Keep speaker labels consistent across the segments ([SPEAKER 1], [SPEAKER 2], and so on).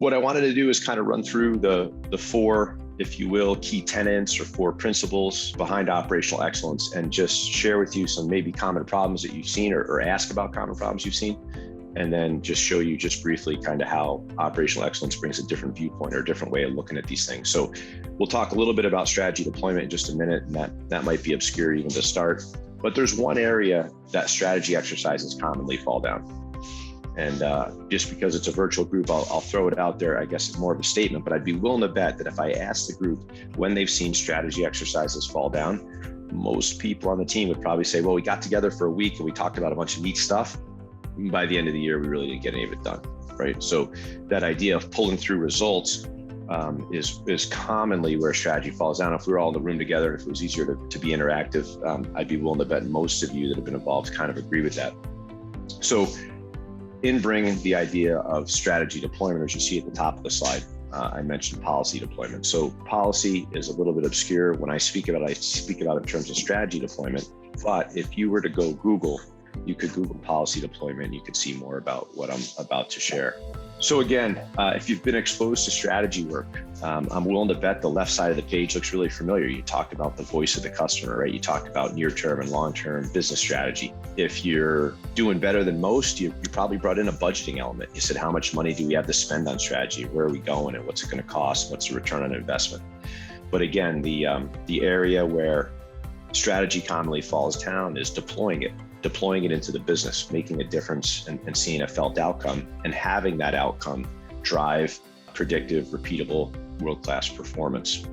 [SPEAKER 1] What I wanted to do is kind of run through the four, if you will, key tenets or four principles behind operational excellence, and just share with you some maybe common problems that you've seen, or ask about common problems you've seen, and then just show you just briefly kind of how operational excellence brings a different viewpoint or a different way of looking at these things. So we'll talk a little bit about strategy deployment in just a minute, and that might be obscure even to start, but there's one area that strategy exercises commonly fall down. And just because it's a virtual group, I'll throw it out there. I guess it's more of a statement, but I'd be willing to bet that if I asked the group when they've seen strategy exercises fall down, most people on the team would probably say, well, we got together for a week and we talked about a bunch of neat stuff. By the end of the year, we really didn't get any of it done, right? So that idea of pulling through results is commonly where strategy falls down. If we were all in the room together, if it was easier to be interactive, I'd be willing to bet most of you that have been involved kind of agree with that. So in bringing the idea of strategy deployment, as you see at the top of the slide, I mentioned policy deployment. So policy is a little bit obscure. When I speak about it, I speak about it in terms of strategy deployment. But if you were to go Google, you could Google policy deployment, and you could see more about what I'm about to share. So again, if you've been exposed to strategy work, I'm willing to bet the left side of the page looks really familiar. You talked about the voice of the customer, right? You talked about near-term and long-term business strategy. If you're doing better than most, you probably brought in a budgeting element. You said, how much money do we have to spend on strategy? Where are we going, and what's it going to cost? What's the return on investment? But again, the area where strategy commonly falls down is deploying it into the business, making a difference and seeing a felt outcome, and having that outcome drive predictive, repeatable, world-class performance.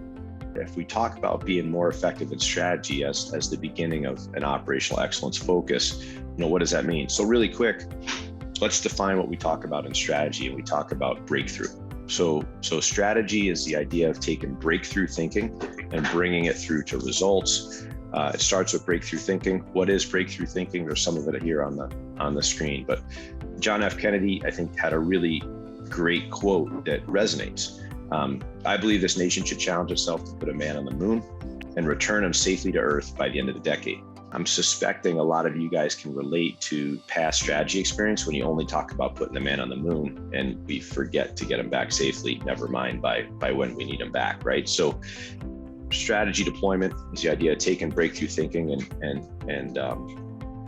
[SPEAKER 1] If we talk about being more effective in strategy as the beginning of an operational excellence focus, what does that mean? So really quick, let's define what we talk about in strategy, and we talk about breakthrough. So strategy is the idea of taking breakthrough thinking and bringing it through to results. It starts with breakthrough thinking. What is breakthrough thinking? There's some of it here on the screen, but John F. Kennedy, I think, had a really great quote that resonates. I believe this nation should challenge itself to put a man on the moon and return him safely to Earth by the end of the decade. I'm suspecting a lot of you guys can relate to past strategy experience when you only talk about putting the man on the moon and we forget to get him back safely, never mind by when we need him back, right? So strategy deployment is the idea of taking breakthrough thinking and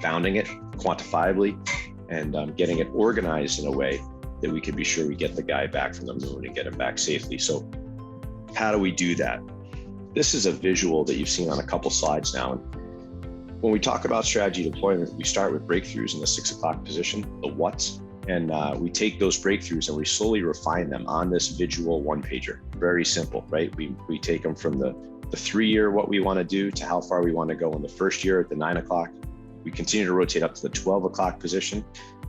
[SPEAKER 1] bounding it quantifiably and getting it organized in a way that we can be sure we get the guy back from the moon and get him back safely. So how do we do that? This is a visual that you've seen on a couple slides now. And when we talk about strategy deployment, we start with breakthroughs in the 6 o'clock position, the what's, and we take those breakthroughs and we slowly refine them on this visual one-pager. Very simple, right? We take them from the 3-year what we want to do to how far we want to go in the first year at the 9 o'clock. We continue to rotate up to the 12 o'clock position,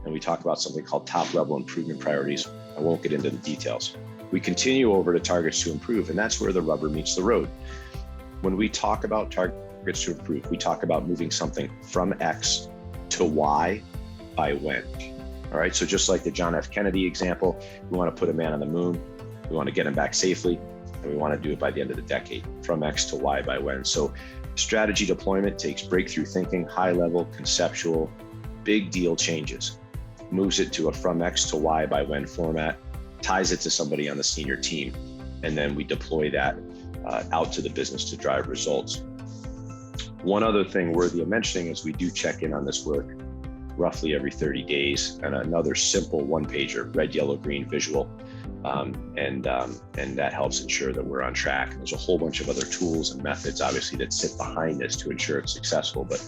[SPEAKER 1] and we talk about something called top level improvement priorities. I won't get into the details. We continue over to targets to improve, and that's where the rubber meets the road. When we talk about targets to improve, we talk about moving something from X to Y by when. All right, so just like the John F. Kennedy example, we want to put a man on the moon, we want to get him back safely, and we want to do it by the end of the decade, from X to Y by when. So strategy deployment takes breakthrough thinking, high level, conceptual, big deal changes, moves it to a from X to Y by when format, ties it to somebody on the senior team, and then we deploy that out to the business to drive results. One other thing worthy of mentioning is we do check in on this work roughly every 30 days, and another simple one-pager, red, yellow, green visual, and that helps ensure that we're on track. And there's a whole bunch of other tools and methods, obviously, that sit behind this to ensure it's successful. But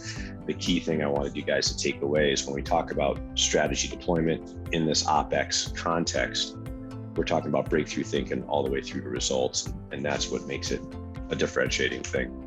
[SPEAKER 1] the key thing I wanted you guys to take away is when we talk about strategy deployment in this OpEx context, we're talking about breakthrough thinking all the way through to results, and that's what makes it a differentiating thing.